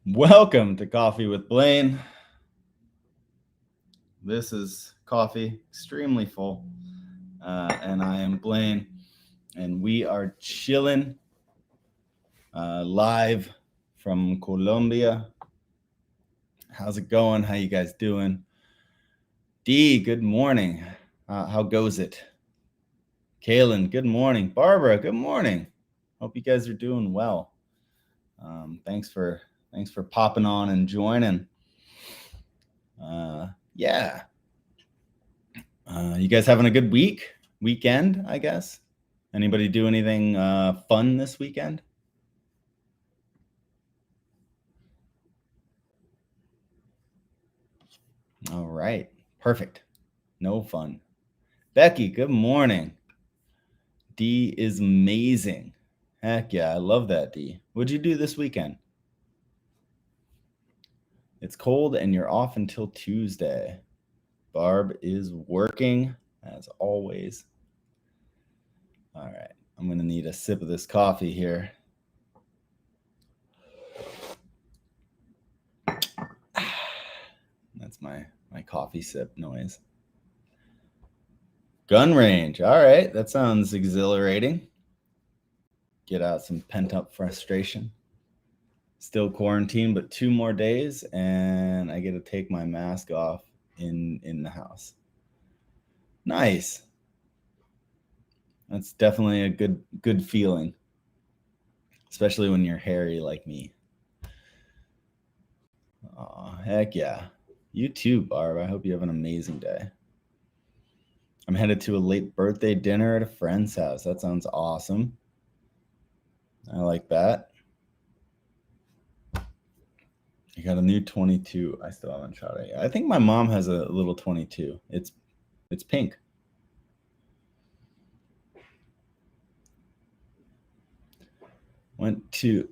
Welcome to Coffee with Blaine. This is coffee, extremely full, and I am Blaine, and we are chilling live from Colombia. How's it going? How you guys doing? Dee, good morning. How goes it? Kaylin, good morning. Barbara, good morning. Hope you guys are doing well. Thanks for popping on and joining. Yeah. You guys having a good weekend, I guess? Anybody do anything fun this weekend? All right. Perfect. No fun. Becky, good morning. D is amazing. Heck yeah, I love that, D. What'd you do this weekend? It's cold and you're off until Tuesday. Barb is working, as always. All right. I'm going to need a sip of this coffee here. That's my coffee sip noise. Gun range. All right. That sounds exhilarating. Get out some pent-up frustration. Still quarantined, but 2 more days, and I get to take my mask off in the house. Nice. That's definitely a good feeling, especially when you're hairy like me. Oh, heck yeah. You too, Barb. I hope you have an amazing day. I'm headed to a late birthday dinner at a friend's house. That sounds awesome. I like that. I got a new 22. I still haven't tried it yet. I think my mom has a little 22. It's pink.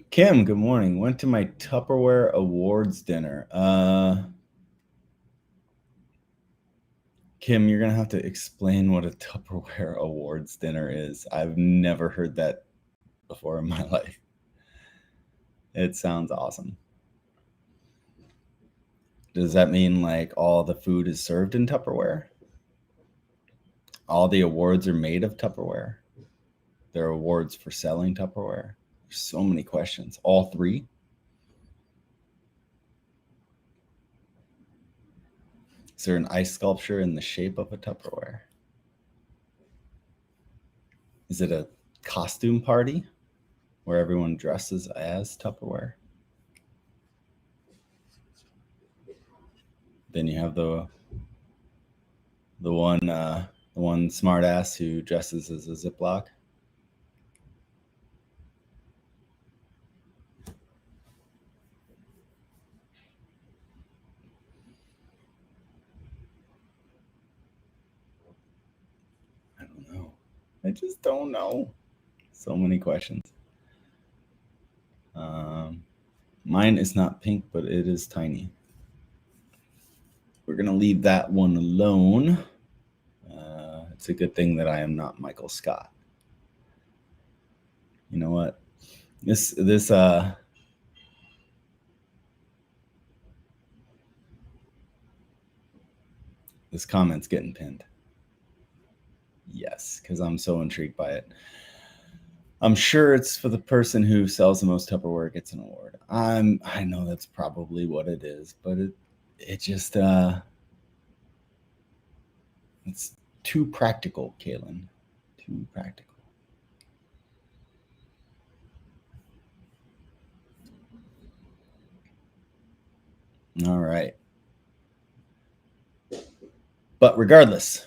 Kim, good morning. Went to my Tupperware Awards dinner. Kim, you're going to have to explain what a Tupperware Awards dinner is. I've never heard that before in my life. It sounds awesome. Does that mean like all the food is served in Tupperware? All the awards are made of Tupperware? There are awards for selling Tupperware? There's so many questions. All 3? Is there an ice sculpture in the shape of a Tupperware? Is it a costume party where everyone dresses as Tupperware? Then you have the one smart ass who dresses as a Ziploc. I don't know. I just don't know. So many questions. Mine is not pink, but it is tiny. We're going to leave that one alone. It's a good thing that I am not Michael Scott. You know what? This comment's getting pinned. Yes, because I'm so intrigued by it. I'm sure it's for the person who sells the most Tupperware gets an award. I know that's probably what it is, but it just it's too practical, Kaylin. Too practical. All right. But regardless,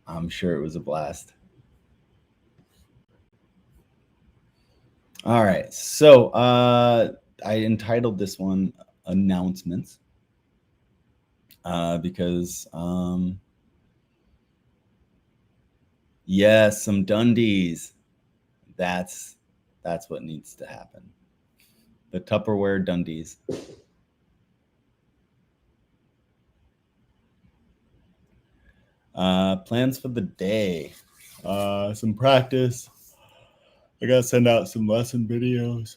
I'm sure it was a blast. All right. So I entitled this one Announcements because Yes, some Dundies. That's what needs to happen. The Tupperware Dundies. Plans for the day. Some practice. I gotta send out some lesson videos.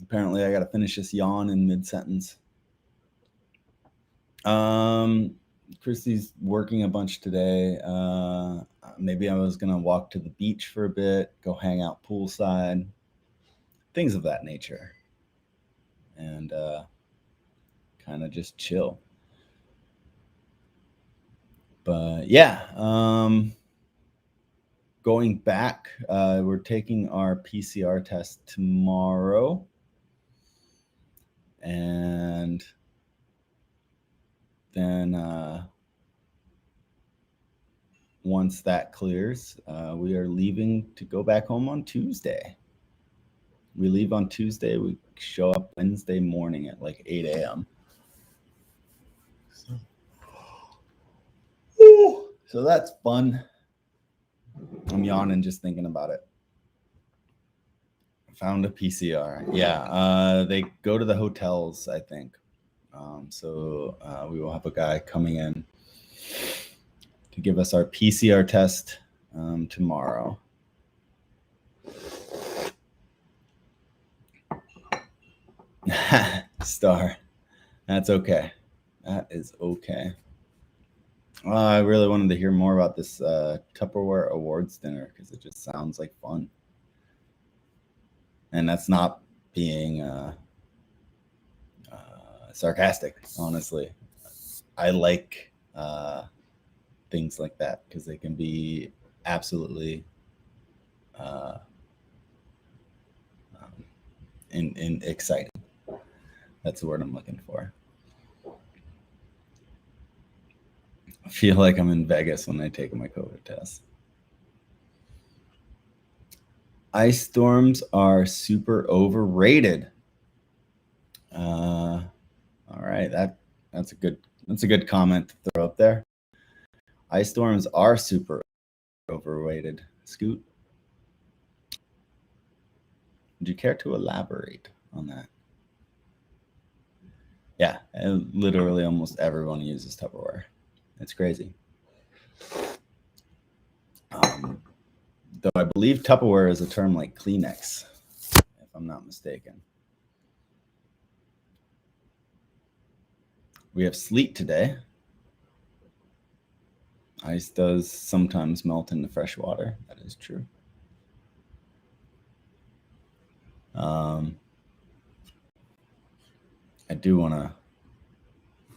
Apparently, I gotta finish this yawn in mid-sentence. Christy's working a bunch today. Maybe I was gonna walk to the beach for a bit, go hang out poolside, things of that nature, and kind of just chill. But yeah, going back, we're taking our PCR test tomorrow, and then once that clears, we are leaving to go back home on Tuesday. We leave on Tuesday. We show up Wednesday morning at like 8 a.m. So that's fun. I'm yawning just thinking about it. Found a PCR. Yeah, they go to the hotels, I think. So we will have a guy coming in to give us our PCR test tomorrow. Star. That's okay. That is okay. I really wanted to hear more about this Tupperware Awards dinner because it just sounds like fun. And that's not being sarcastic, honestly. I like things like that because they can be absolutely in exciting. That's the word I'm looking for. I feel like I'm in Vegas when I take my COVID test. Ice storms are super overrated. All right, that's a good comment to throw up there. Ice storms are super overrated. Scoot, would you care to elaborate on that? Yeah, literally almost everyone uses Tupperware. It's crazy. Though I believe Tupperware is a term like Kleenex, if I'm not mistaken. We have sleet today. Ice does sometimes melt into fresh water. That is true. I do want to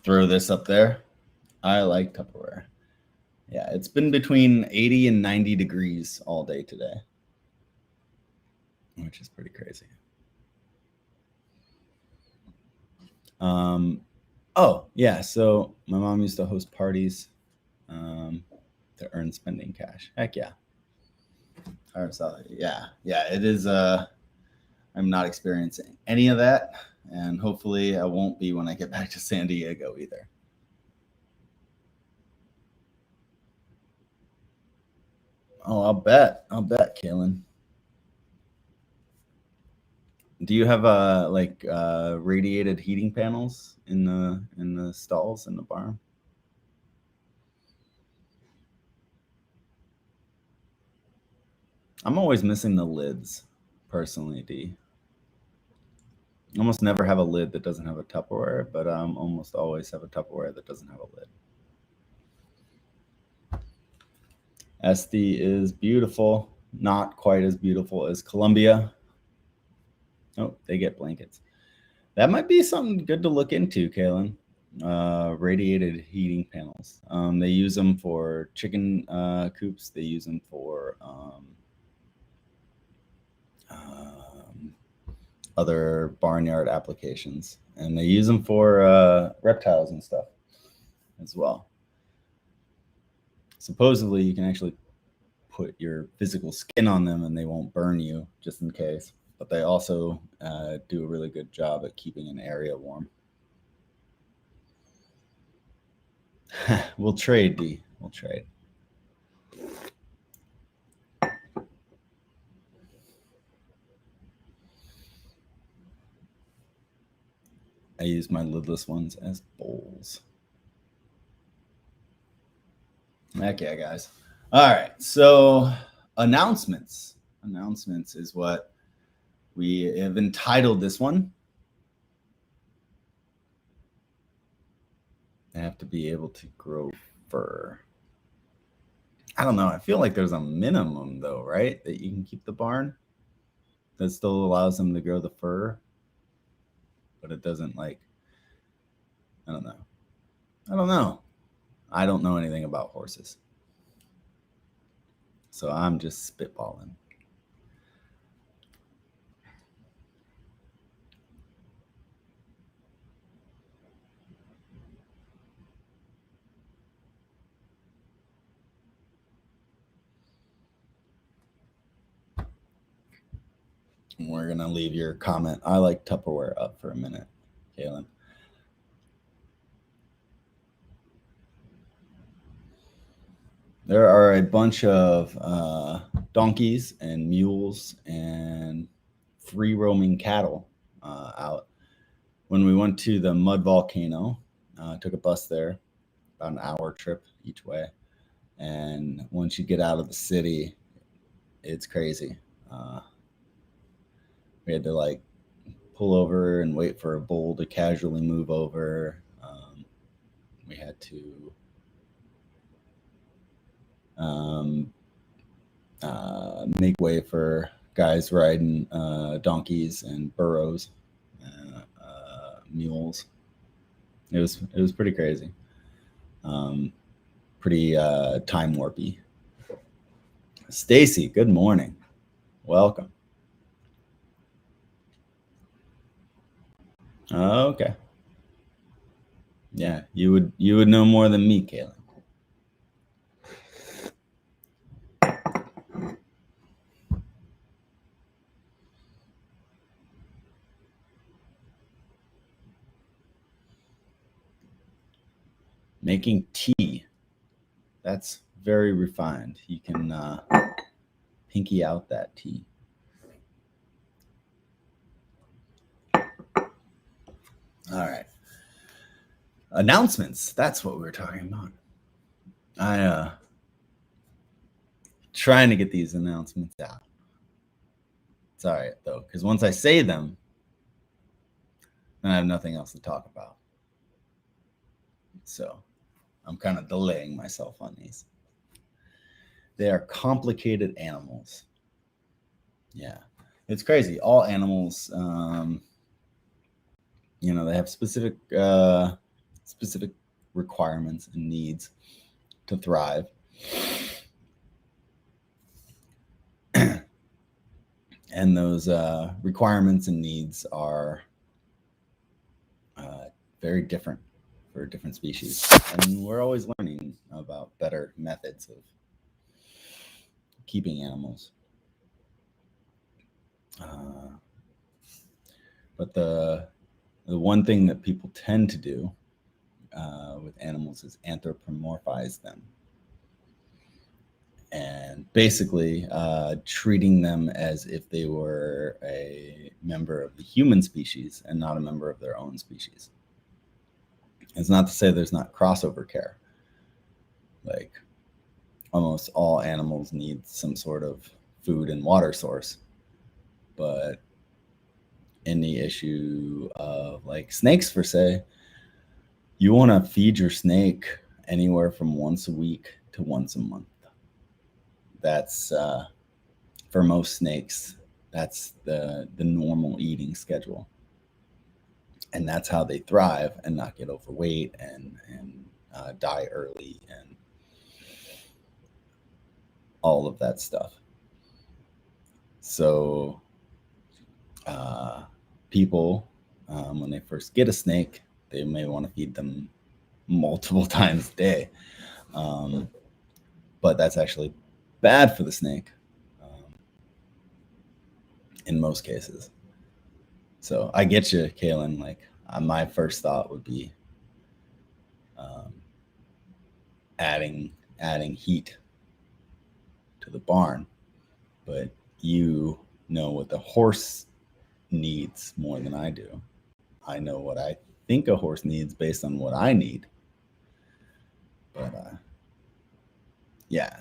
throw this up there. I like Tupperware. Yeah, it's been between 80 and 90 degrees all day today, which is pretty crazy. Oh, yeah, so my mom used to host parties to earn spending cash. Heck yeah. Yeah, it is. I'm not experiencing any of that, and hopefully I won't be when I get back to San Diego either. Oh, I'll bet, Kaylin. Do you have radiated heating panels in the stalls in the barn? I'm always missing the lids, personally, D. Almost never have a lid that doesn't have a Tupperware, but almost always have a Tupperware that doesn't have a lid. SD is beautiful, not quite as beautiful as Columbia. Oh, they get blankets. That might be something good to look into, Kaylin. Radiated heating panels. They use them for chicken coops. They use them for other barnyard applications, and they use them for reptiles and stuff as well. Supposedly, you can actually put your physical skin on them and they won't burn you, just in case. But they also do a really good job at keeping an area warm. We'll trade, D. We'll trade. I use my lidless ones as bowls. Heck yeah, guys. All right, so announcements. Announcements is what we have entitled this one. I have to be able to grow fur. I don't know. I feel like there's a minimum, though, right? That you can keep the barn that still allows them to grow the fur, but it doesn't, like, I don't know. I don't know anything about horses. So I'm just spitballing. We're going to leave your comment. I like Tupperware up for a minute, Kaylin. There are a bunch of donkeys and mules and free roaming cattle out. When we went to the mud volcano, took a bus there, about an hour trip each way. And once you get out of the city, it's crazy. We had to like pull over and wait for a bull to casually move over. We had to make way for guys riding donkeys and burros, mules. It was pretty crazy. Pretty time warpy. Stacy, good morning. Welcome. Oh, okay. Yeah, you would know more than me, Kaylin. Making tea. That's very refined. You can pinky out that tea. All right. Announcements. That's what we were talking about. I trying to get these announcements out. It's all right though, because once I say them, then I have nothing else to talk about. So I'm kind of delaying myself on these. They are complicated animals. Yeah, it's crazy. All animals, they have specific requirements and needs to thrive. And those requirements and needs are very different for different species. And we're always learning about better methods of keeping animals. But the one thing that people tend to do with animals is anthropomorphize them. And basically treating them as if they were a member of the human species and not a member of their own species. It's not to say there's not crossover care. Like almost all animals need some sort of food and water source. But in the issue of like snakes, for say, you want to feed your snake anywhere from once a week to once a month. That's for most snakes, that's the normal eating schedule. And that's how they thrive and not get overweight and die early and all of that stuff. So people, when they first get a snake, they may want to feed them multiple times a day. But that's actually bad for the snake in most cases. So I get you, Kaylin. Like my first thought would be adding heat to the barn, but you know what the horse needs more than I do. I know what I think a horse needs based on what I need. But yeah.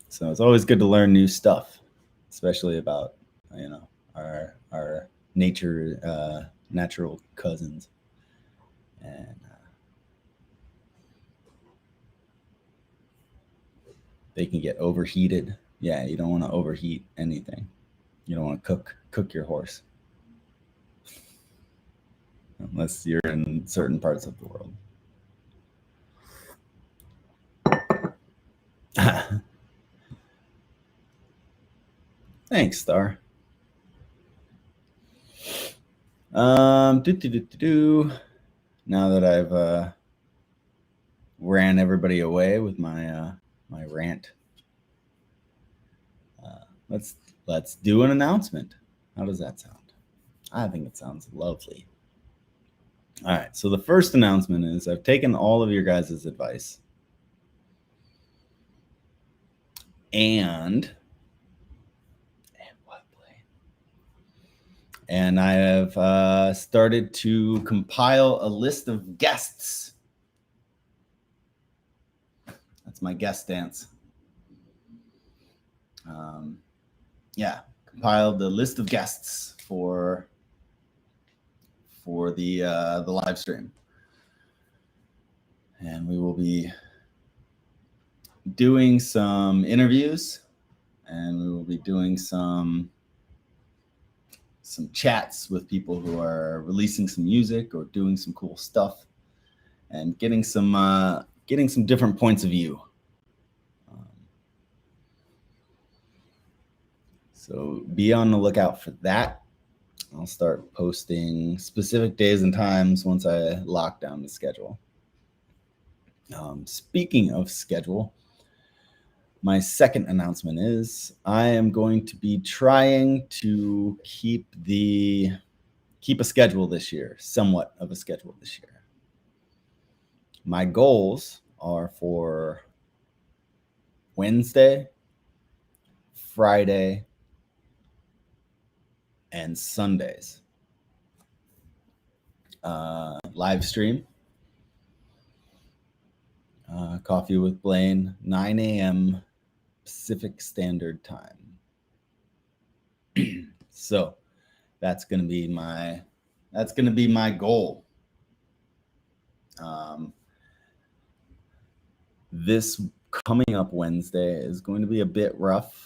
So it's always good to learn new stuff, especially about, you know, our natural cousins. And they can get overheated. Yeah, you don't want to overheat anything. You don't want to cook your horse. Unless you're in certain parts of the world. Thanks, Star. Now that I've ran everybody away with my my rant, let's do an announcement. How does that sound? I think it sounds lovely. All right, so the first announcement is I've taken all of your guys' advice, and what, Blaine? And I have started to compile a list of guests. That's my guest dance. Yeah, compiled the list of guests for the live stream, and we will be doing some interviews, and we will be doing some chats with people who are releasing some music or doing some cool stuff, and getting some different points of view. So be on the lookout for that. I'll start posting specific days and times once I lock down the schedule. Speaking of schedule, my second announcement is I am going to be trying to keep a schedule this year, somewhat of a schedule this year. My goals are for Wednesday, Friday, and Sundays. Live stream. Coffee with Blaine, 9 a.m. Pacific Standard Time. So that's going to be my goal. This coming up Wednesday is going to be a bit rough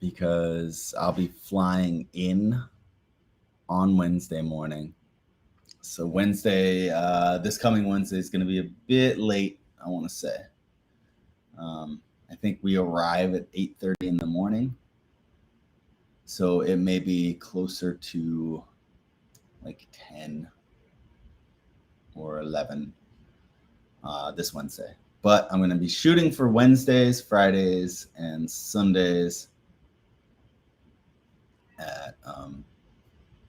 because I'll be flying in on Wednesday morning. So Wednesday, this coming Wednesday is going to be a bit late, I want to say. I think we arrive at 8:30 in the morning. So it may be closer to like 10 or 11 this Wednesday. But I'm going to be shooting for Wednesdays, Fridays, and Sundays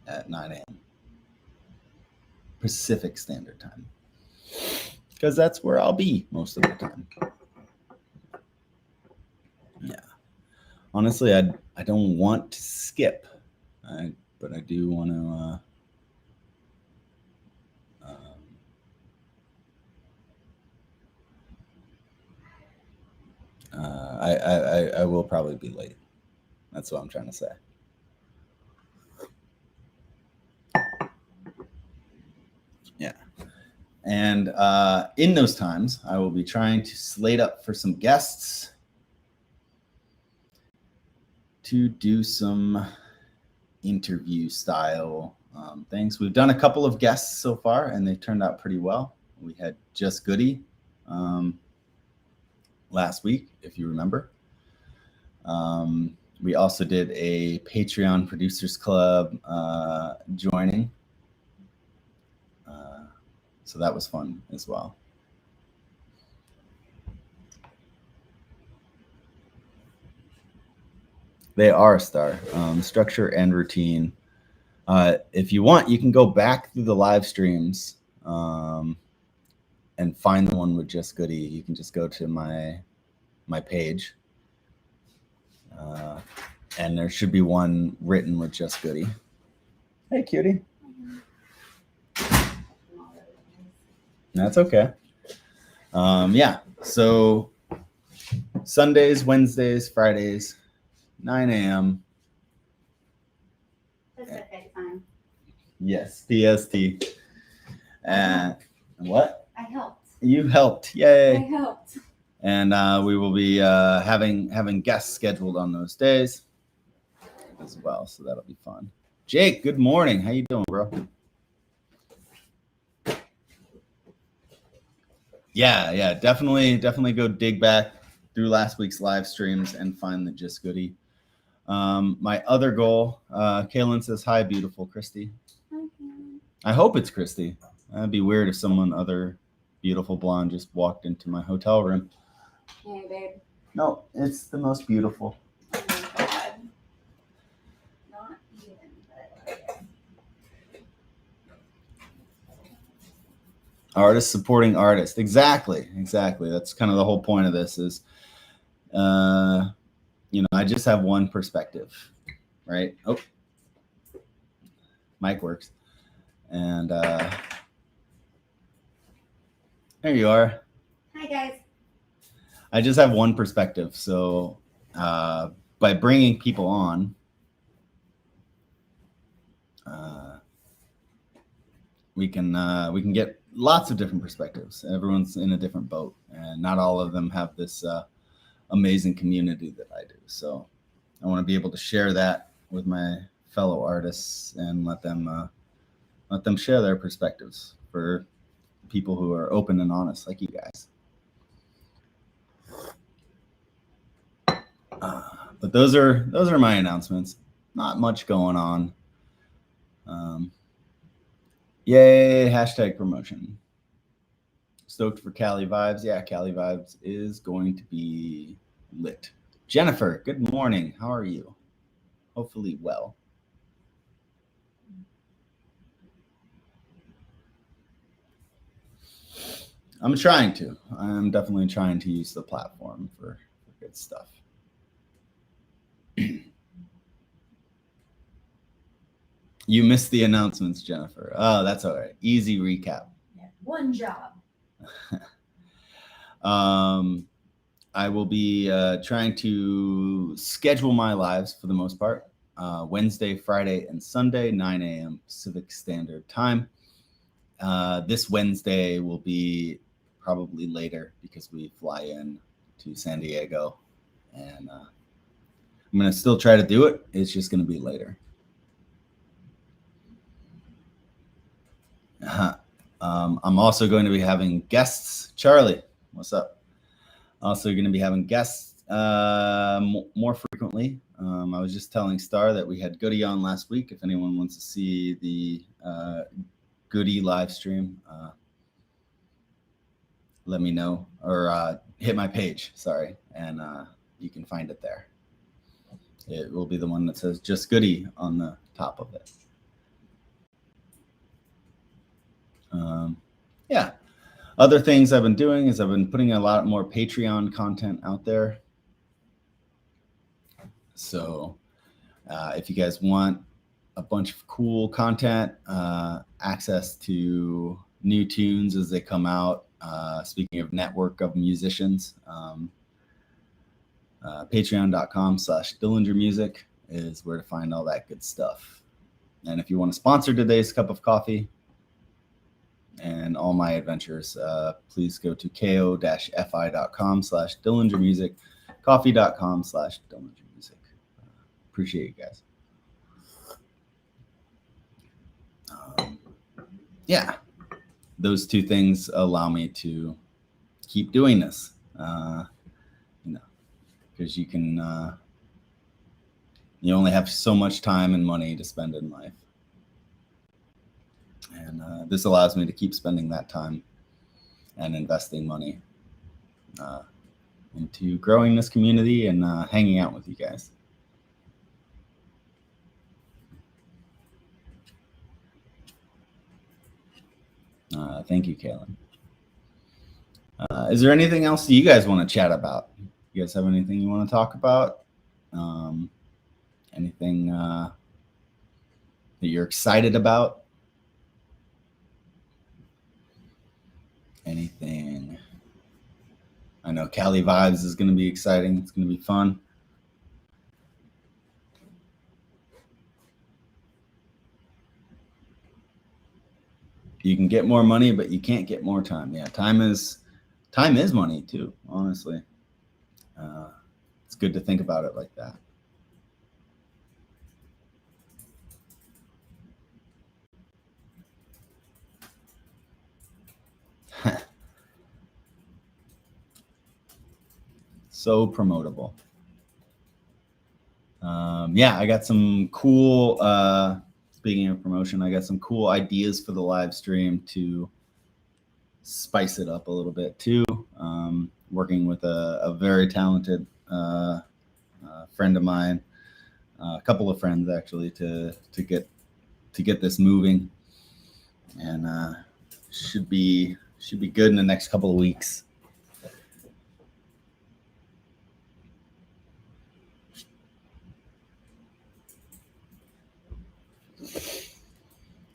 at 9 a.m. Pacific Standard Time, because that's where I'll be most of the time. Yeah. Honestly, I don't want to skip, but I do want to I will probably be late. That's what I'm trying to say. Yeah. And in those times, I will be trying to slate up for some guests to do some interview style things. We've done a couple of guests so far, and they turned out pretty well. We had Just Goody last week, if you remember. We also did a Patreon Producers Club joining. So that was fun as well. They are Star. Structure and routine. If you want, you can go back through the live streams and find the one with Just Goody, you can just go to my page, and there should be one written with Just Goody. Hey, cutie. That's okay. Yeah, so Sundays, Wednesdays, Fridays, 9 a.m. Pacific time. Yes, PST. What? I helped. You helped. Yay. I helped. And we will be having guests scheduled on those days as well, so that'll be fun. Jake, good morning. How you doing, bro? Yeah, definitely go dig back through last week's live streams and find the Just Goody. My other goal, Kaylin says, hi, beautiful Christy. Okay. I hope it's Christy. That'd be weird if someone other beautiful blonde just walked into my hotel room. Hey, babe. No, it's the most beautiful. Oh my God. Not even, but... Artist supporting artist. Exactly. That's kind of the whole point of this is, I just have one perspective, right? Oh, mic works. And there you are. Hi, guys. I just have one perspective. So by bringing people on, we can get lots of different perspectives. Everyone's in a different boat, and not all of them have this amazing community that I do. So I want to be able to share that with my fellow artists and let them share their perspectives for people who are open and honest like you guys. But those are my announcements. Not much going on. Yay, hashtag promotion. Stoked for Cali Vibes. Yeah, Cali Vibes is going to be lit. Jennifer, good morning. How are you? Hopefully well. I'm trying to. I'm definitely trying to use the platform for good stuff. You missed the announcements, Jennifer. Oh, that's all right. Easy recap. Yeah, one job. I will be trying to schedule my lives for the most part. Wednesday, Friday, and Sunday, 9 a.m. Pacific Standard Time. This Wednesday will be probably later because we fly in to San Diego. And I'm going to still try to do it. It's just going to be later. I'm also going to be having guests. Charlie, what's up? Also going to be having guests more frequently. I was just telling Star that we had Goody on last week. If anyone wants to see the Goody live stream, let me know, or hit my page, sorry, and you can find it there. It will be the one that says Just Goody on the top of it. Yeah. Other things I've been doing is I've been putting a lot more Patreon content out there. So if you guys want a bunch of cool content, access to new tunes as they come out, speaking of network of musicians, patreon.com/Dillingermusic is where to find all that good stuff. And if you want to sponsor today's cup of coffee and all my adventures, please go to ko-fi.com/Dillingermusic, coffee.com/Dillingermusic. Appreciate you guys. Yeah, those two things allow me to keep doing this, because you can, you only have so much time and money to spend in life. And this allows me to keep spending that time and investing money into growing this community and hanging out with you guys. Thank you, Kaylin. Is there anything else you guys want to chat about? You guys have anything you want to talk about? Anything that you're excited about? Anything? I know Cali Vibes is going to be exciting. It's going to be fun. You can get more money, but you can't get more time. Yeah, time is money too, honestly. It's good to think about it like that. So promotable. Yeah, I got some cool, speaking of promotion, I got some cool ideas for the live stream to spice it up a little bit too. Working with a very talented friend of mine, a couple of friends actually, to get this moving, and should be good in the next couple of weeks.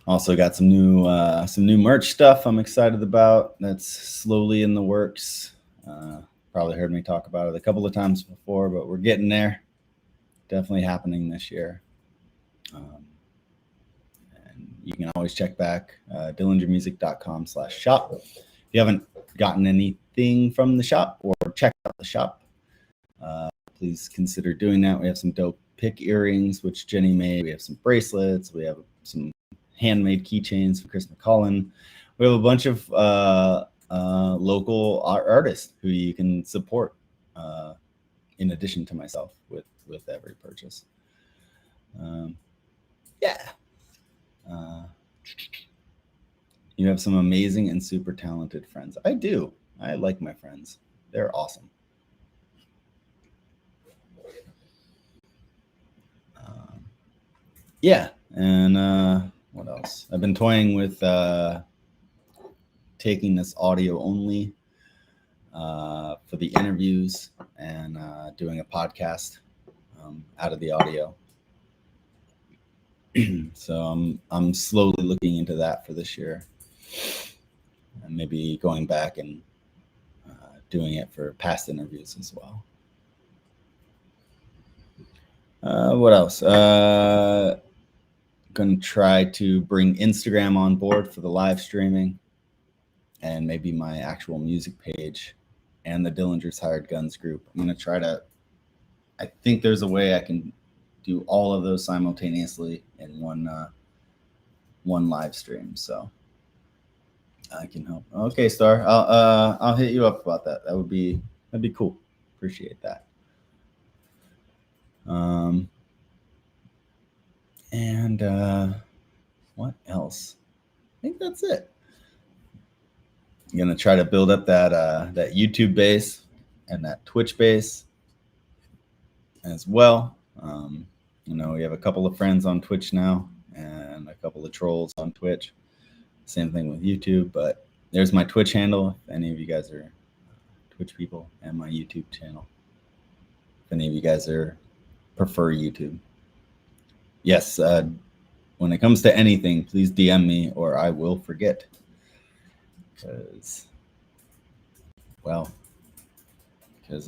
Also got some new merch stuff I'm excited about. That's slowly in the works. Probably heard me talk about it a couple of times before, but we're getting there. Definitely happening this year. And you can always check back dillingermusic.com/shop. If you haven't gotten anything from the shop or checked out the shop, please consider doing that. We have some dope pick earrings, which Jenny made. We have some bracelets. We have some handmade keychains for Chris McCullen. We have a bunch of local artists who you can support in addition to myself with every purchase. Yeah. You have some amazing and super talented friends. I do. I like my friends. They're awesome. Yeah. And what else? I've been toying with taking this audio only for the interviews and doing a podcast out of the audio. So I'm slowly looking into that for this year, and maybe going back and doing it for past interviews as well. What else? Gonna try to bring Instagram on board for the live streaming, and maybe my actual music page and the Dillinger's Hired Guns group. I'm gonna try to. I think there's a way I can do all of those simultaneously in one live stream, so I can help. Okay, Star, I'll hit you up about that. That'd be cool. Appreciate that. And what else? I think that's it. I'm gonna try to build up that YouTube base and that Twitch base as well. We have a couple of friends on Twitch now and a couple of trolls on Twitch. Same thing with YouTube, but there's my Twitch handle if any of you guys are Twitch people, and my YouTube channel if any of you guys prefer YouTube. Yes, when it comes to anything, please DM me or I will forget. Because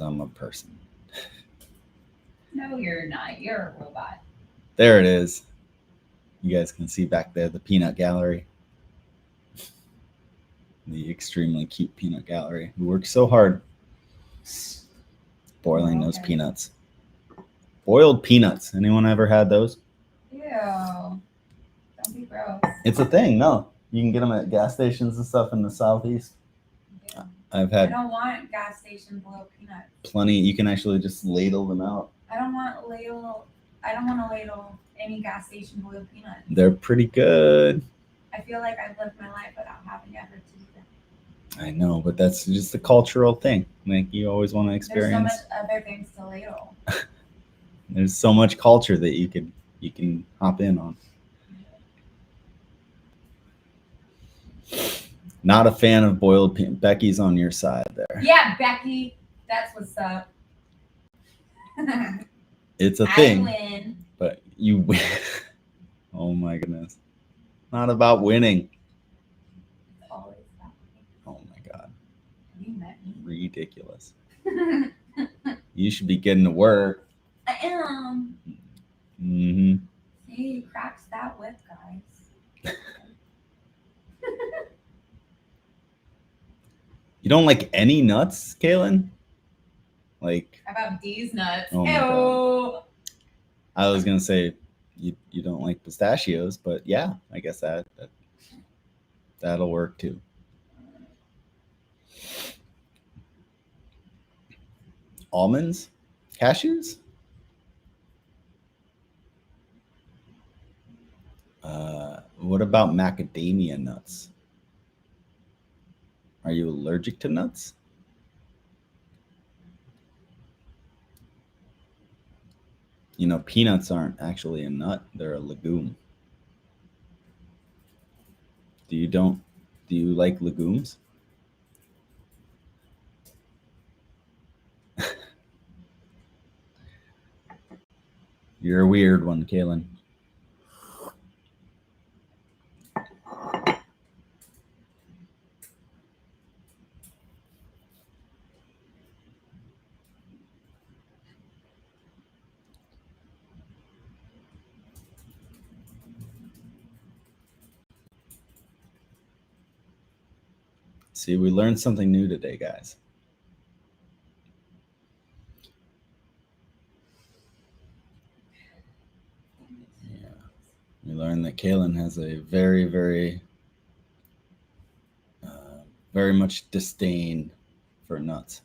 I'm a person. No, you're not. You're a robot. There it is. You guys can see back there the peanut gallery. The extremely cute peanut gallery who works so hard boiling those peanuts. Boiled peanuts. Anyone ever had those? Ew. Don't be gross. It's a thing. No, you can get them at gas stations and stuff in the Southeast. Yeah. I don't want gas station boiled peanuts. Plenty. You can actually just ladle them out. I don't want to ladle any gas station boiled peanuts. They're pretty good. I feel like I've lived my life without having ever to do that. I know, but that's just a cultural thing. Like, you always want to experience. There's so much other things to ladle. There's so much culture that you can hop in on. Not a fan of boiled peanut. Becky's on your side there. Yeah, Becky, that's what's up. It's a thing. I win. But you win. Oh my goodness. Not about winning. It's always about Oh my God. you met me. Ridiculous. You should be getting to work. I am. Mm-hmm. He cracks that whip, guys. You don't like any nuts, Kaylin? Like, How about these nuts? Oh my Ew. I was gonna say you don't like pistachios, but yeah, I guess that'll work too. Almonds? Cashews? What about macadamia nuts? Are you allergic to nuts? You know, peanuts aren't actually a nut, they're a legume. Do you like legumes? You're a weird one, Kaylin. See, we learned something new today, guys. Yeah. We learned that Kaylin has a very, very much disdain for nuts.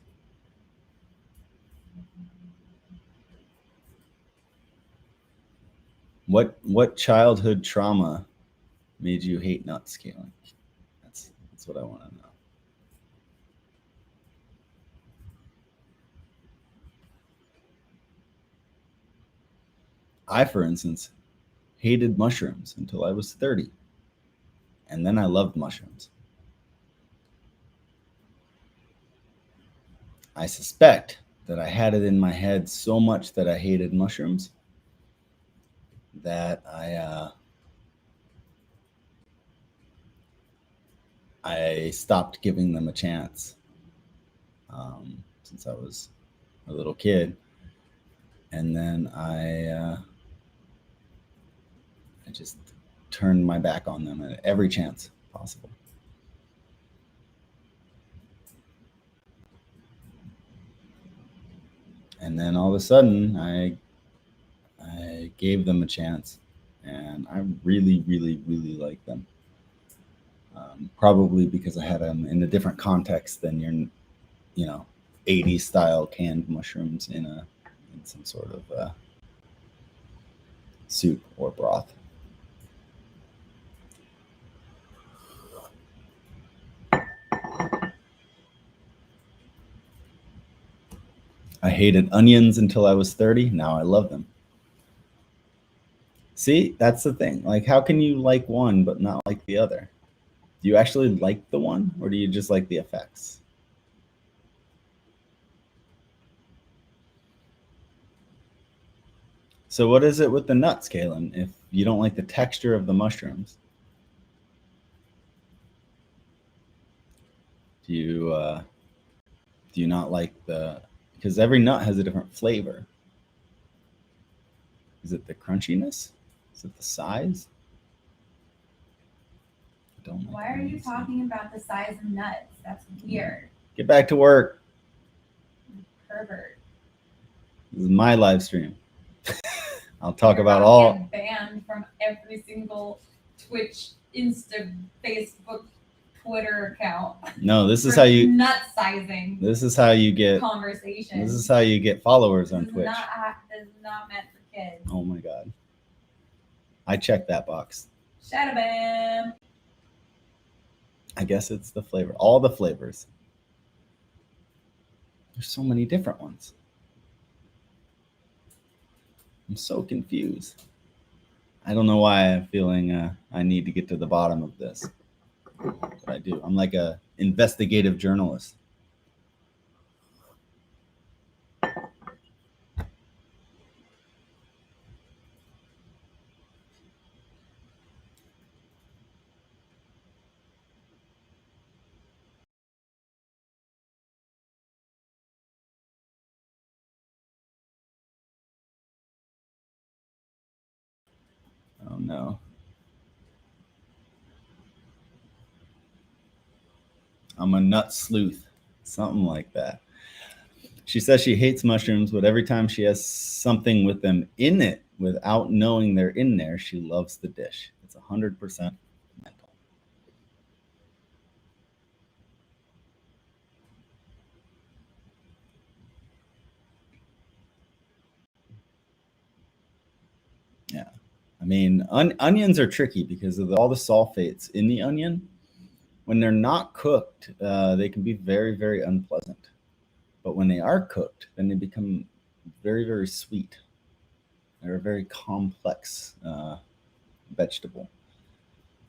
What childhood trauma made you hate nuts, Kaylin? That's what I want to know. I, for instance, hated mushrooms until I was 30. And then I loved mushrooms. I suspect that I had it in my head so much that I hated mushrooms that I stopped giving them a chance since I was a little kid. And then I just turned my back on them at every chance possible. And then all of a sudden, I gave them a chance, and I really, really, really like them. Probably because I had them in a different context than your, 80s style canned mushrooms in some sort of soup or broth. I hated onions until I was 30. Now I love them. See, that's the thing. Like, how can you like one but not like the other? Do you actually like the one, or do you just like the effects? So what is it with the nuts, Kaylin, if you don't like the texture of the mushrooms? Do you not like because every nut has a different flavor. Is it the crunchiness? Is it the size? I don't like Why are you talking about the size of nuts? That's weird. Get back to work. Pervert. This is my live stream. I'll talk You're about about all. to get banned from every single Twitch, Insta, Facebook, Twitter account. No, this is for how you. nut sizing This is how you get. conversation. This is how you get followers on Twitch. This is not meant for kids. Oh my God. I checked that box. Shadow bam. I guess it's the flavor. All the flavors. There's so many different ones. I'm so confused. I don't know why I'm feeling I need to get to the bottom of this. what I do. I'm like a investigative journalist. Oh no. I'm a nut sleuth. Something like that. She says she hates mushrooms, but every time she has something with them in it without knowing they're in there, she loves the dish. It's 100% mental. Yeah. I mean, onions are tricky because of all the sulfates in the onion. When they're not cooked, they can be very, very unpleasant. But when they are cooked, then they become very, very sweet. They're a very complex vegetable.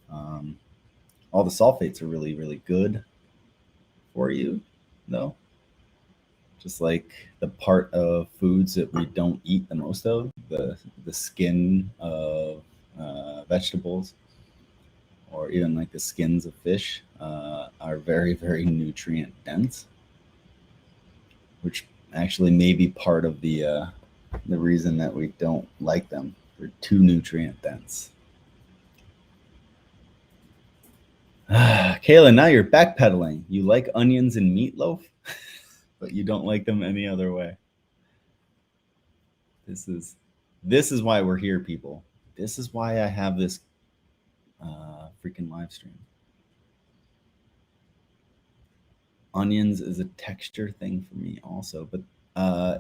All the sulfates are really, really good for you, though. Just like the part of foods that we don't eat the most of, the skin of vegetables, or even like the skins of fish, are very, very nutrient dense, which actually may be part of the reason that we don't like them. They're too nutrient dense. Kayla, now you're backpedaling. You like onions and meatloaf, but you don't like them any other way. This is why we're here, people. This is why I have this freaking live stream. Onions is a texture thing for me also, but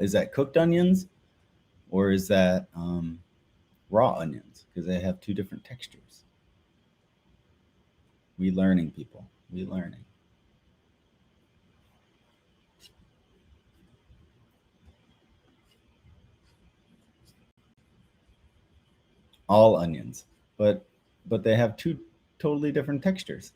is that cooked onions or is that raw onions? Because they have two different textures. We learning, people. We learning. All onions, but they have two totally different textures.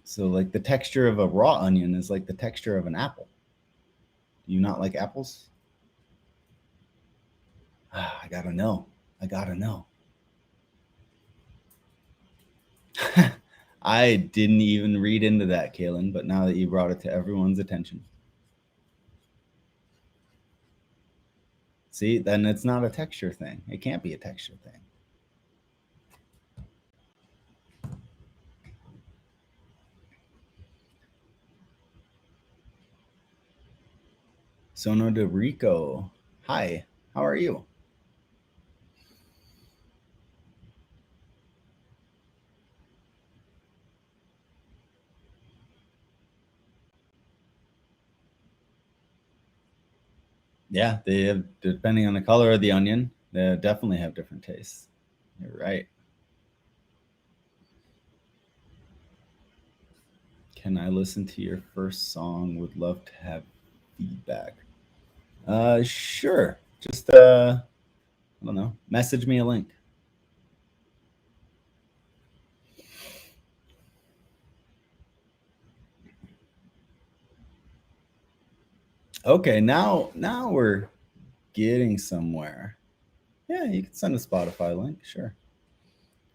So like the texture of a raw onion is like the texture of an apple. Do you not like apples? I gotta know. I gotta know. I didn't even read into that, Kaylin, but now that you brought it to everyone's attention. See, then it's not a texture thing. It can't be a texture thing. Sono de Rico. Hi, how are you? Yeah, they have, depending on the color of the onion, they definitely have different tastes. You're right. Can I listen to your first song? Would love to have feedback. Sure. Just I don't know. Message me a link. Okay, now we're getting somewhere. Yeah, you can send a Spotify link, sure.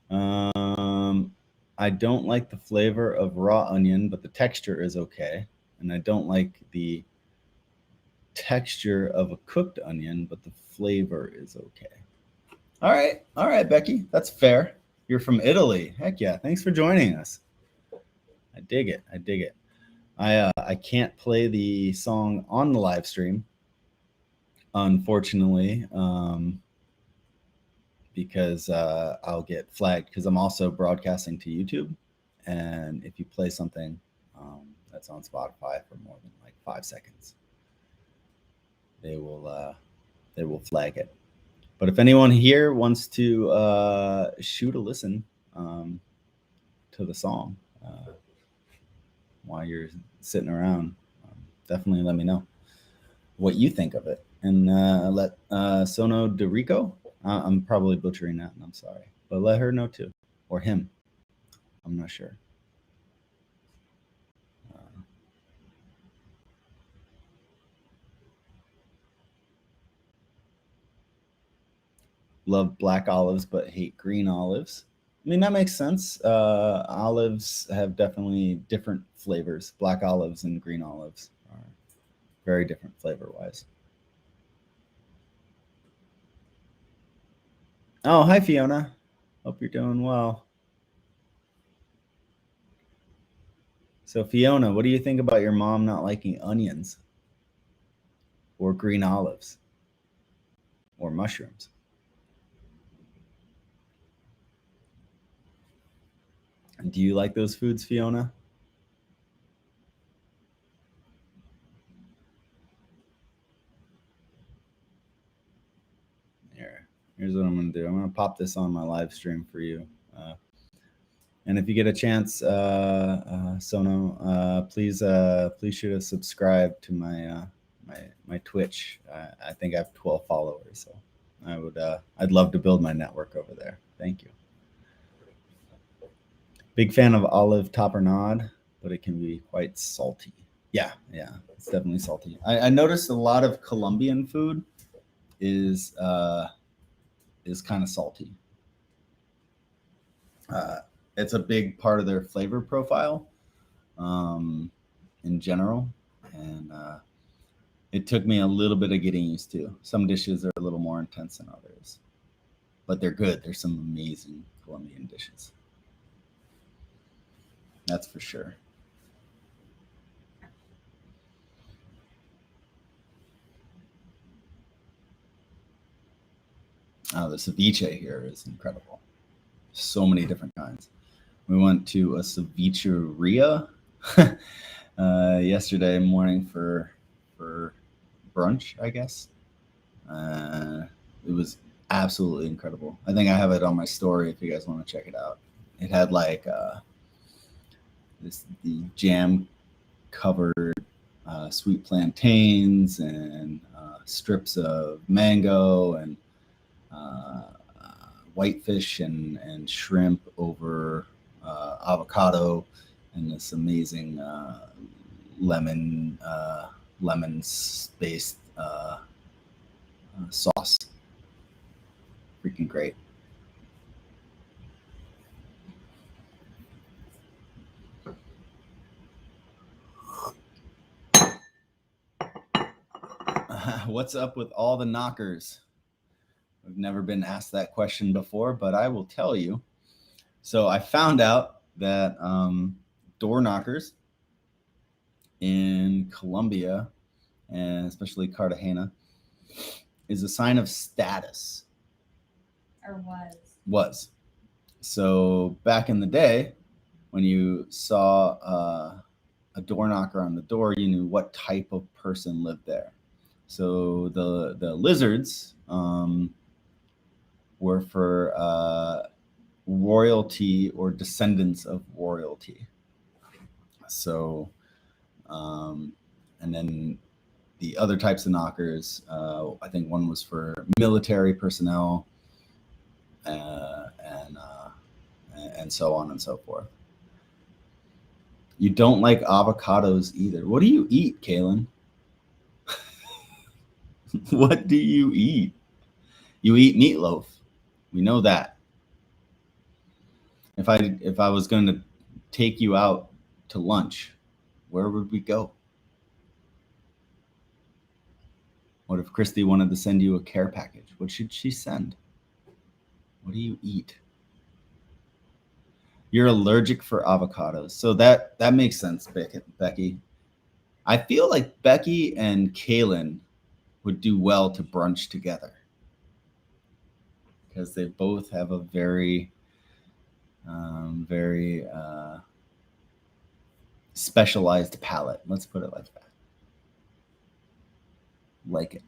I don't like the flavor of raw onion, but the texture is okay. And I don't like the texture of a cooked onion, but the flavor is okay. All right, Becky, that's fair. You're from Italy. Heck yeah! Thanks for joining us. I dig it. I dig it. I can't play the song on the live stream, unfortunately, because I'll get flagged because I'm also broadcasting to YouTube, and if you play something that's on Spotify for more than like 5 seconds, they will flag it. But if anyone here wants to shoot a listen to the song while you're sitting around, definitely let me know what you think of it. And let Sono DeRico, I'm probably butchering that, and I'm sorry, but let her know too, or him. I'm not sure. Love black olives, but hate green olives. I mean, that makes sense. Olives have definitely different flavors. Black olives and green olives are very different flavor-wise. Oh, hi, Fiona. Hope you're doing well. So, Fiona, what do you think about your mom not liking onions or green olives or mushrooms? And do you like those foods, Fiona? Here's what I'm going to do. I'm going to pop this on my live stream for you. And if you get a chance, Sono, please shoot a subscribe to my Twitch. I think I have 12 followers, so I'd love to build my network over there. Thank you. Big fan of olive tapenade, but it can be quite salty. Yeah, it's definitely salty. I noticed a lot of Colombian food is kind of salty. It's a big part of their flavor profile in general, and it took me a little bit of getting used to. Some dishes are a little more intense than others, but they're good. There's some amazing Colombian dishes. That's for sure. The ceviche here is incredible. So many different kinds. We went to a cevicheria yesterday morning for brunch, I guess. It was absolutely incredible. I think I have it on my story if you guys want to check it out. It had like the jam covered sweet plantains and strips of mango and whitefish and shrimp over avocado and this amazing lemon-based sauce. Freaking great. What's up with all the knockers? I've never been asked that question before, but I will tell you. So I found out that door knockers in Colombia, and especially Cartagena, is a sign of status. Or was. So back in the day, when you saw a door knocker on the door, you knew what type of person lived there. So the lizards were for royalty or descendants of royalty. So, and then the other types of knockers, I think one was for military personnel, and so on and so forth. You don't like avocados either. What do you eat, Kaylin? What do you eat? You eat meatloaf. We know that. If I was going to take you out to lunch, where would we go? What if Christy wanted to send you a care package? What should she send? What do you eat? You're allergic for avocados. So that makes sense, Becky. I feel like Becky and Kaylin would do well to brunch together because they both have a very specialized palate. Let's put it like that. Like it.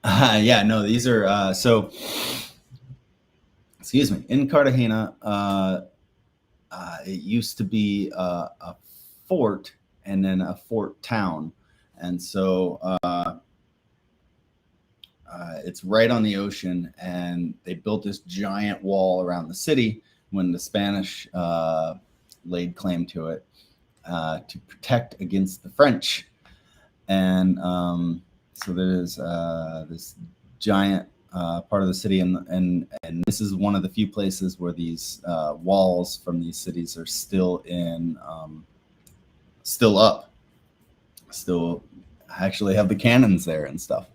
Yeah, no, these are so. Excuse me. In Cartagena, it used to be a fort and then a fort town. And so it's right on the ocean, and they built this giant wall around the city when the Spanish laid claim to it to protect against the French. And so there's this giant part of the city, and this is one of the few places where these walls from these cities are still up, still actually have the cannons there and stuff.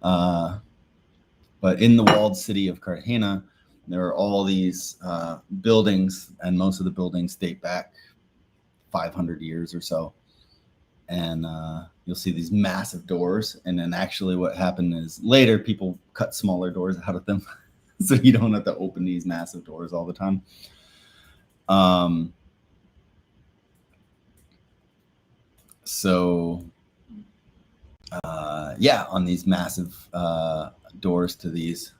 But in the walled city of Cartagena, there are all these buildings, and most of the buildings date back 500 years or so. And you'll see these massive doors. And then actually what happened is later people cut smaller doors out of them so you don't have to open these massive doors all the time. On these massive doors to these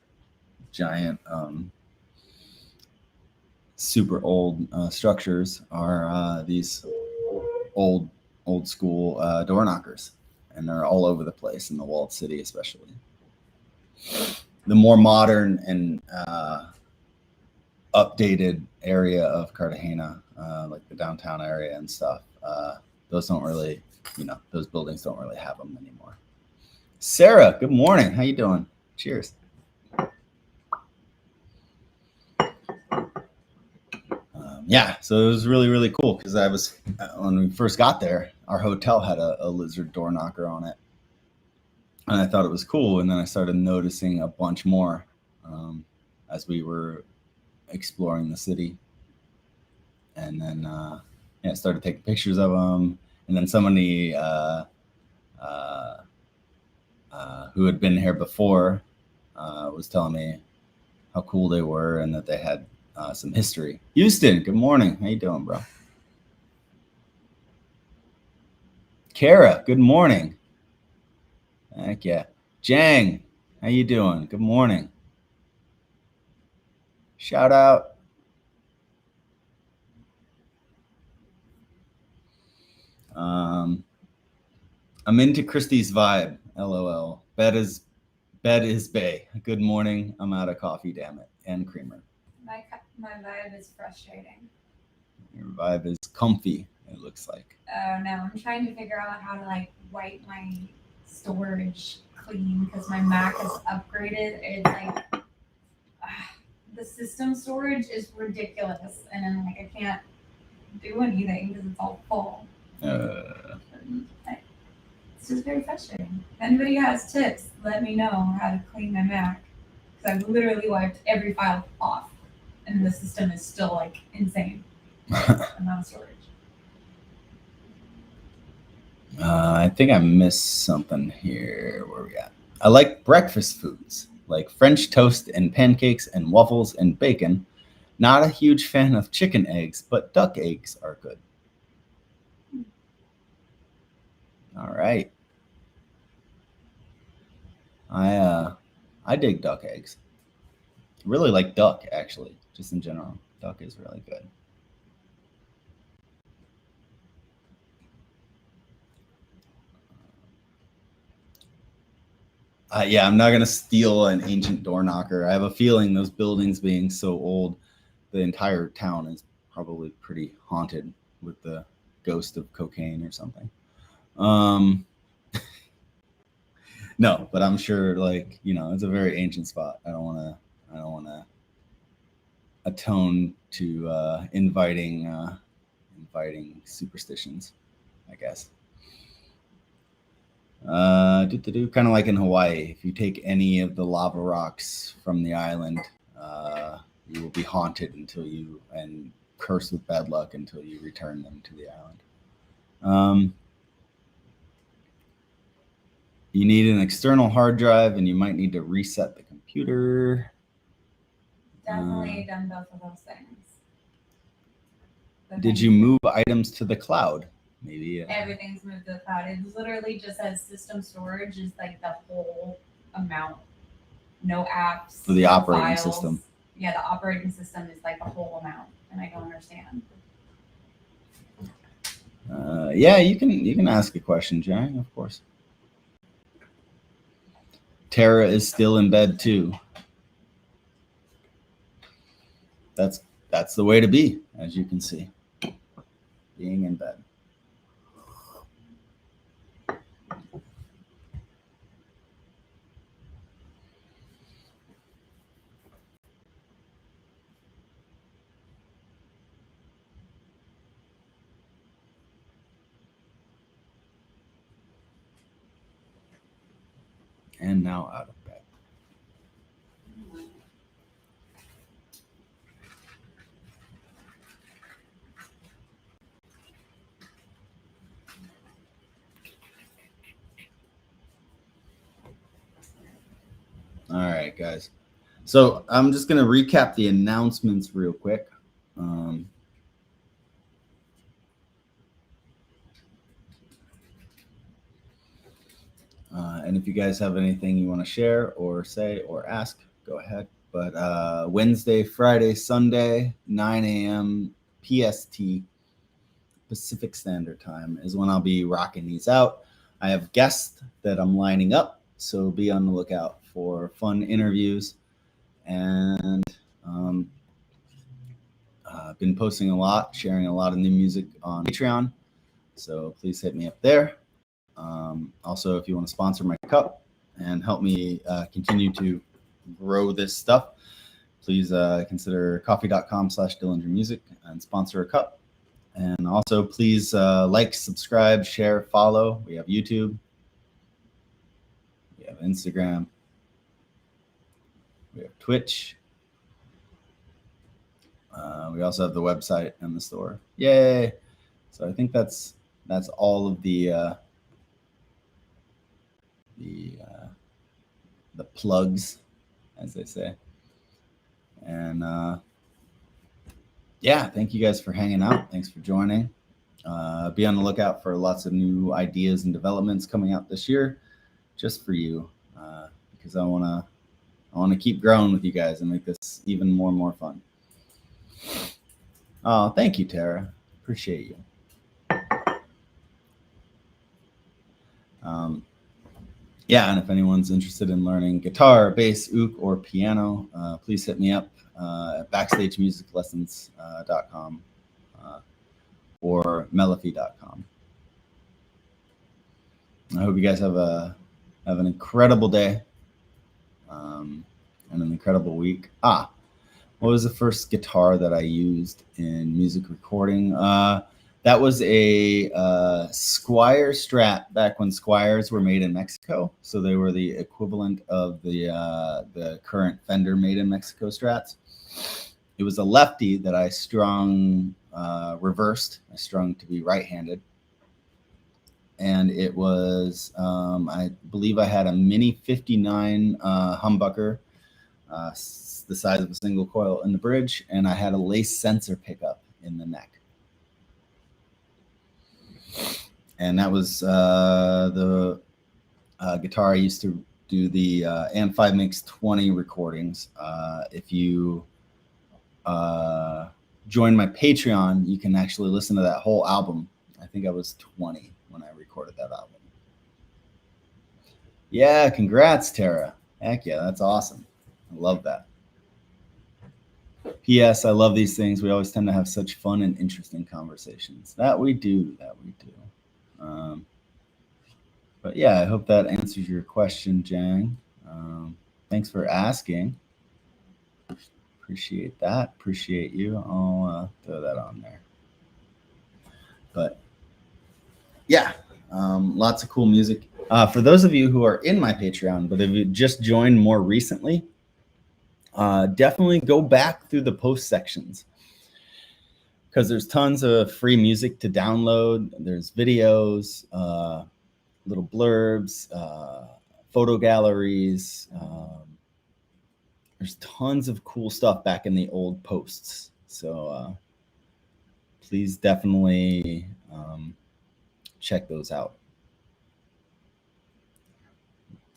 giant super old structures are these old school door knockers, and they're all over the place in the walled city. Especially the more modern and updated area of Cartagena, like the downtown area and stuff, those don't really, those buildings don't really have them anymore. Sarah, good morning. How you doing? Cheers. So it was really, really cool because when we first got there, our hotel had a lizard door knocker on it. And I thought it was cool. And then I started noticing a bunch more as we were exploring the city. And then I started taking pictures of them. And then somebody who had been here before was telling me how cool they were and that they had some history. Houston, good morning. How you doing, bro? Kara, good morning. Heck yeah. Jang, how you doing? Good morning. Shout out. I'm into Christie's vibe. LOL. Bed is bay. Good morning. I'm out of coffee, damn it, and creamer. My vibe is frustrating. Your vibe is comfy, it looks like. Oh no, I'm trying to figure out how to wipe my storage clean because my Mac is upgraded. It's the system storage is ridiculous, and then I can't do anything because it's all full. It's just very frustrating. If anybody has tips, let me know how to clean my Mac because I've literally wiped every file off. And the system is still insane amount of storage. I think I missed something here. Where we at? I like breakfast foods like French toast and pancakes and waffles and bacon. Not a huge fan of chicken eggs, but duck eggs are good. All right. I dig duck eggs. Really like duck, actually. Just in general, duck is really good. I'm not going to steal an ancient door knocker. I have a feeling those buildings being so old, the entire town is probably pretty haunted with the ghost of cocaine or something. No, but I'm sure it's a very ancient spot. I don't want to atone to inviting superstitions, I guess. Kind of like in Hawaii, if you take any of the lava rocks from the island, you will be haunted and cursed with bad luck until you return them to the island. You need an external hard drive, and you might need to reset the computer. Definitely done both of those things. Did you move items to the cloud? Maybe. Everything's moved to the cloud. It literally just says system storage is the whole amount. No apps. For the operating system. yeah, the operating system is like a whole amount, and I don't understand. Yeah, you can ask a question, Jang, of course. Tara is still in bed too. That's the way to be, as you can see, being in bed. And now out of bed. All right, guys. So I'm just going to recap the announcements real quick. And if you guys have anything you want to share or say or ask, go ahead. But Wednesday, Friday, Sunday, 9 a.m. PST, Pacific Standard Time, is when I'll be rocking these out. I have guests that I'm lining up, so be on the lookout for fun interviews. And I've been posting a lot, sharing a lot of new music on Patreon, so please hit me up there. Also, if you want to sponsor my cup and help me continue to grow this stuff, please consider coffee.com/Dillingermusic and sponsor a cup. And also, please like, subscribe, share, follow. We have YouTube. We have Instagram. We have Twitch. We also have the website and the store. Yay! So I think that's all of the plugs, as they say. And yeah, thank you guys for hanging out. Thanks for joining. Be on the lookout for lots of new ideas and developments coming out this year, just for you, because I want to keep growing with you guys and make this even more and more fun. Oh, thank you, Tara. Appreciate you. Yeah, and if anyone's interested in learning guitar, bass, oud, or piano, please hit me up at backstagemusiclessons.com or melophy.com. I hope you guys have an incredible day and an incredible week. What was the first guitar that I used in music recording? That was a Squier Strat back when Squiers were made in Mexico. So they were the equivalent of the current Fender made in Mexico Strats. It was a lefty that I strung reversed. I strung to be right-handed. And it was, I believe I had a Mini 59 humbucker, the size of a single coil in the bridge, and I had a lace sensor pickup in the neck. And that was the guitar I used to do the Amp 5 Mix 20 recordings. If you join my Patreon, you can actually listen to that whole album. I think I was 20 when I recorded that album. Yeah, congrats, Tara. Heck yeah, that's awesome. I love that. P.S. I love these things. We always tend to have such fun and interesting conversations. That we do. But yeah, I hope that answers your question, Jang. Thanks for asking. Appreciate that. Appreciate you. I'll throw that on there. But yeah, lots of cool music. For those of you who are in my Patreon, but if you just joined more recently, definitely go back through the post sections, because there's tons of free music to download. There's videos, little blurbs, photo galleries. There's tons of cool stuff back in the old posts. So please definitely check those out.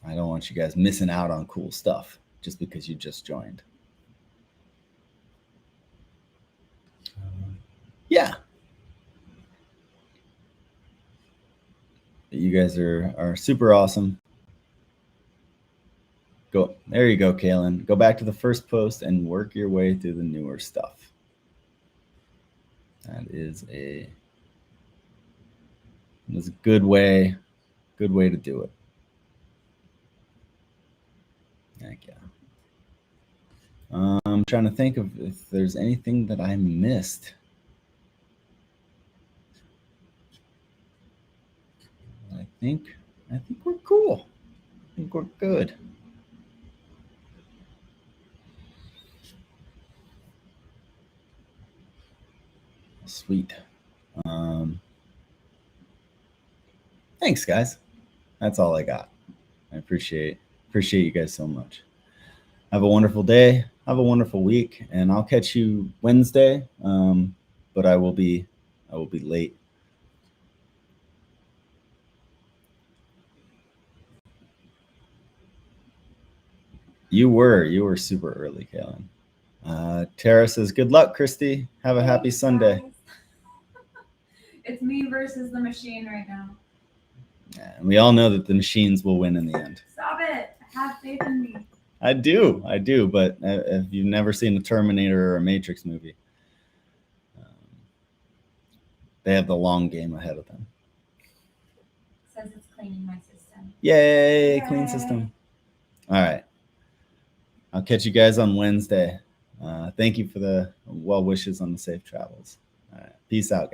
I don't want you guys missing out on cool stuff just because you just joined. Yeah. You guys are super awesome. There you go, Kaylin. Go back to the first post and work your way through the newer stuff. That is a good way to do it. Heck yeah. I'm trying to think of if there's anything that I missed. I think we're cool. I think we're good. Sweet. Thanks, guys. That's all I got. I appreciate you guys so much. Have a wonderful day. Have a wonderful week, and I'll catch you Wednesday. But I will be late. You were super early, Kaylin. Tara says, "Good luck, Christy. Have a happy Sunday." It's me versus the machine right now. Yeah, and we all know that the machines will win in the end. Stop it! Have faith in me. I do. But if you've never seen a Terminator or a Matrix movie, they have the long game ahead of them. It says it's cleaning my system. Yay, clean system. All right. I'll catch you guys on Wednesday. Thank you for the well wishes on the safe travels. All right. Peace out, guys.